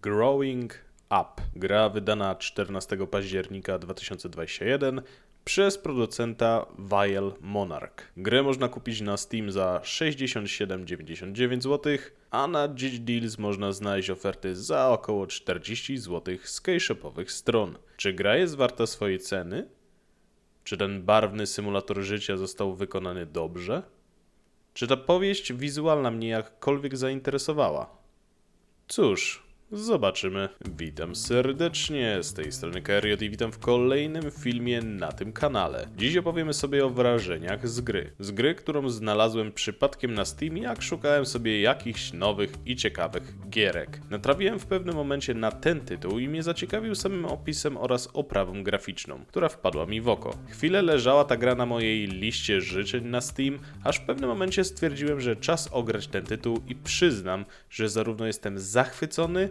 Growing Up. Gra wydana 14 października 2021 przez producenta Vile Monarch. Grę można kupić na Steam za 67,99 zł, a na GG Deals można znaleźć oferty za około 40 zł z keyshopowych stron. Czy gra jest warta swojej ceny? Czy ten barwny symulator życia został wykonany dobrze? Czy ta powieść wizualna mnie jakkolwiek zainteresowała? Cóż, zobaczymy. Witam serdecznie, z tej strony Kariot i witam w kolejnym filmie na tym kanale. Dziś opowiemy sobie o wrażeniach z gry. Z gry, którą znalazłem przypadkiem na Steam, jak szukałem sobie jakichś nowych i ciekawych gierek. Natrafiłem w pewnym momencie na ten tytuł i mnie zaciekawił samym opisem oraz oprawą graficzną, która wpadła mi w oko. Chwilę leżała ta gra na mojej liście życzeń na Steam, aż w pewnym momencie stwierdziłem, że czas ograć ten tytuł i przyznam, że zarówno jestem zachwycony,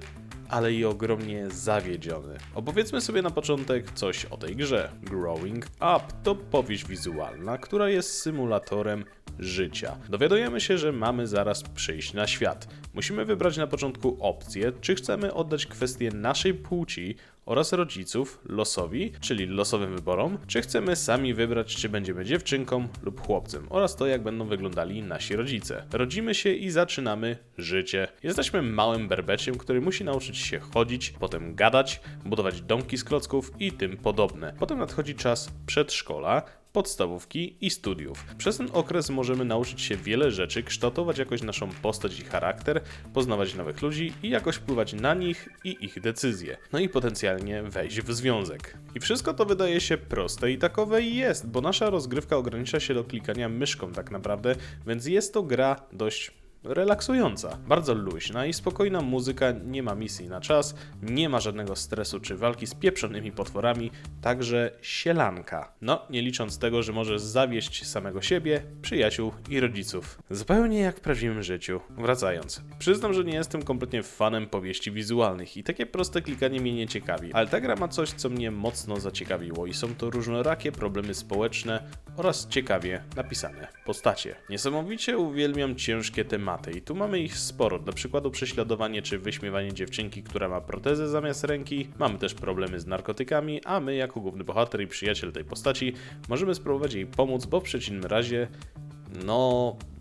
ale i ogromnie zawiedziony. Opowiedzmy sobie na początek coś o tej grze. Growing Up to powieść wizualna, która jest symulatorem życia. Dowiadujemy się, że mamy zaraz przyjść na świat. Musimy wybrać na początku opcję, czy chcemy oddać kwestię naszej płci oraz rodziców losowi, czyli losowym wyborom, czy chcemy sami wybrać, czy będziemy dziewczynką lub chłopcem oraz to, jak będą wyglądali nasi rodzice. Rodzimy się i zaczynamy życie. Jesteśmy małym berbeciem, który musi nauczyć się chodzić, potem gadać, budować domki z klocków i tym podobne. Potem nadchodzi czas przedszkola, podstawówki i studiów. Przez ten okres możemy nauczyć się wiele rzeczy, kształtować jakoś naszą postać i charakter, poznawać nowych ludzi i jakoś wpływać na nich i ich decyzje. No i potencjalnie wejść w związek. I wszystko to wydaje się proste i takowe i jest, bo nasza rozgrywka ogranicza się do klikania myszką tak naprawdę, więc jest to gra dość relaksująca, bardzo luźna i spokojna muzyka, nie ma misji na czas, nie ma żadnego stresu czy walki z pieprzonymi potworami, także sielanka. No, nie licząc tego, że możesz zawieść samego siebie, przyjaciół i rodziców. Zupełnie jak w prawdziwym życiu. Wracając, przyznam, że nie jestem kompletnie fanem powieści wizualnych i takie proste klikanie mnie nie ciekawi, ale ta gra ma coś, co mnie mocno zaciekawiło i są to różnorakie problemy społeczne oraz ciekawie napisane postacie. Niesamowicie uwielbiam ciężkie tematy i tu mamy ich sporo, dla przykładu prześladowanie czy wyśmiewanie dziewczynki, która ma protezę zamiast ręki, mamy też problemy z narkotykami, a my jako główny bohater i przyjaciel tej postaci możemy spróbować jej pomóc, bo w przeciwnym razie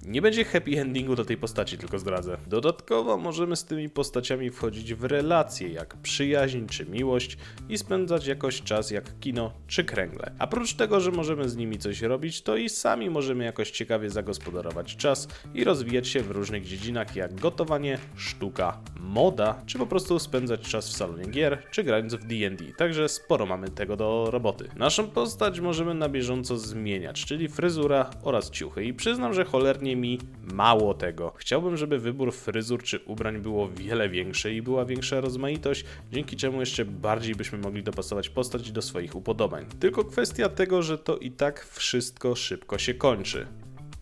nie będzie happy endingu do tej postaci, tylko zdradzę. Dodatkowo możemy z tymi postaciami wchodzić w relacje, jak przyjaźń czy miłość i spędzać jakoś czas jak kino czy kręgle. A oprócz tego, że możemy z nimi coś robić, to i sami możemy jakoś ciekawie zagospodarować czas i rozwijać się w różnych dziedzinach jak gotowanie, sztuka, moda, czy po prostu spędzać czas w salonie gier, czy grając w D&D. Także sporo mamy tego do roboty. Naszą postać możemy na bieżąco zmieniać, czyli fryzura oraz ciuchy i przyznam, że cholernie mi mało tego. Chciałbym, żeby wybór fryzur czy ubrań było wiele większy i była większa rozmaitość, dzięki czemu jeszcze bardziej byśmy mogli dopasować postać do swoich upodobań. Tylko kwestia tego, że to i tak wszystko szybko się kończy.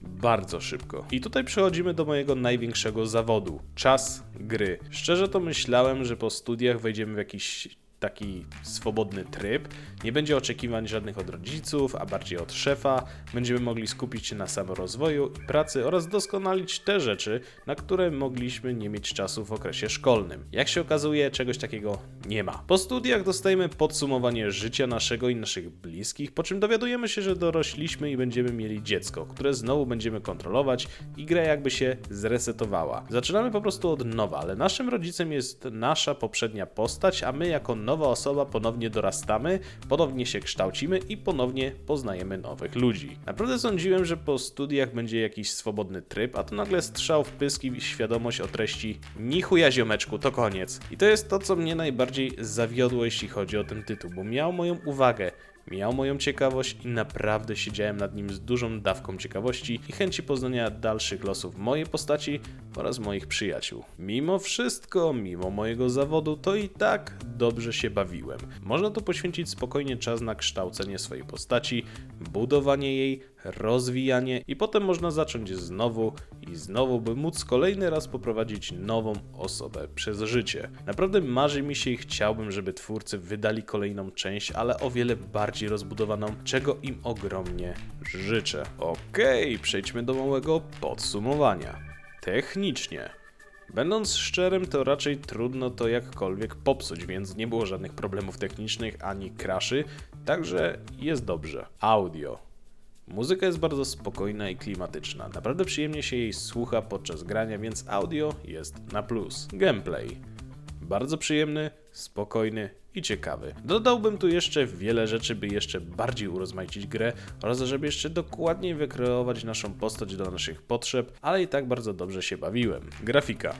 Bardzo szybko. I tutaj przechodzimy do mojego największego zawodu. Czas gry. Szczerze to myślałem, że po studiach wejdziemy w jakiś taki swobodny tryb, nie będzie oczekiwań żadnych od rodziców, a bardziej od szefa, będziemy mogli skupić się na samorozwoju i pracy oraz doskonalić te rzeczy, na które mogliśmy nie mieć czasu w okresie szkolnym. Jak się okazuje, czegoś takiego nie ma. Po studiach dostajemy podsumowanie życia naszego i naszych bliskich, po czym dowiadujemy się, że dorośliśmy i będziemy mieli dziecko, które znowu będziemy kontrolować i gra jakby się zresetowała. Zaczynamy po prostu od nowa, ale naszym rodzicem jest nasza poprzednia postać, a my jako nowa osoba ponownie dorastamy, ponownie się kształcimy i ponownie poznajemy nowych ludzi. Naprawdę sądziłem, że po studiach będzie jakiś swobodny tryb, a to nagle strzał w pysk i świadomość o treści ni chuja ziomeczku, to koniec. I to jest to, co mnie najbardziej zawiodło, jeśli chodzi o ten tytuł, bo miał moją uwagę, miał moją ciekawość i naprawdę siedziałem nad nim z dużą dawką ciekawości i chęci poznania dalszych losów mojej postaci oraz moich przyjaciół. Mimo wszystko, mimo mojego zawodu, to i tak dobrze się bawiłem. Można tu poświęcić spokojnie czas na kształcenie swojej postaci, budowanie jej, rozwijanie i potem można zacząć znowu i znowu, by móc kolejny raz poprowadzić nową osobę przez życie. Naprawdę marzy mi się i chciałbym, żeby twórcy wydali kolejną część, ale o wiele bardziej rozbudowaną, czego im ogromnie życzę. Okej, przejdźmy do małego podsumowania. Technicznie Będąc szczerym, to raczej trudno to jakkolwiek popsuć, więc nie było żadnych problemów technicznych ani crashy, także jest dobrze. Audio. Muzyka jest bardzo spokojna i klimatyczna. Naprawdę przyjemnie się jej słucha podczas grania, więc audio jest na plus. Gameplay. Bardzo przyjemny, spokojny i ciekawy. Dodałbym tu jeszcze wiele rzeczy, by jeszcze bardziej urozmaicić grę oraz żeby jeszcze dokładniej wykreować naszą postać do naszych potrzeb, ale i tak bardzo dobrze się bawiłem. Grafika.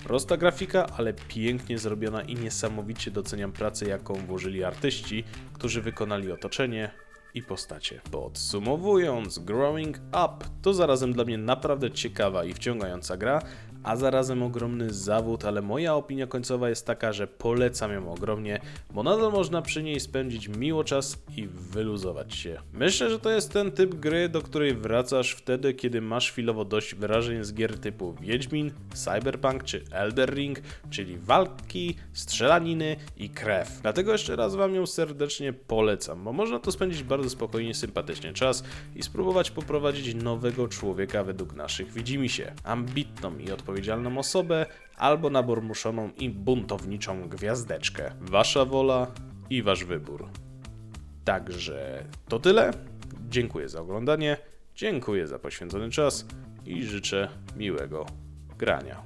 Prosta grafika, ale pięknie zrobiona i niesamowicie doceniam pracę, jaką włożyli artyści, którzy wykonali otoczenie i postacie. Podsumowując, Growing Up to zarazem dla mnie naprawdę ciekawa i wciągająca gra, a zarazem ogromny zawód, ale moja opinia końcowa jest taka, że polecam ją ogromnie, bo nadal można przy niej spędzić miło czas i wyluzować się. Myślę, że to jest ten typ gry, do której wracasz wtedy, kiedy masz chwilowo dość wrażeń z gier typu Wiedźmin, Cyberpunk czy Elden Ring, czyli walki, strzelaniny i krew. Dlatego jeszcze raz wam ją serdecznie polecam, bo można tu spędzić bardzo spokojnie, sympatycznie czas i spróbować poprowadzić nowego człowieka według naszych widzimisię. Ambitną i odpowiedzialną osobę, albo nabormuszoną i buntowniczą gwiazdeczkę. Wasza wola i wasz wybór. Także to tyle. Dziękuję za oglądanie, dziękuję za poświęcony czas i życzę miłego grania.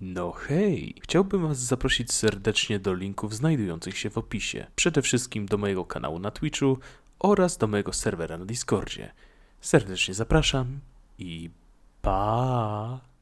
No hej, chciałbym was zaprosić serdecznie do linków znajdujących się w opisie. Przede wszystkim do mojego kanału na Twitchu oraz do mojego serwera na Discordzie. Serdecznie zapraszam i pa!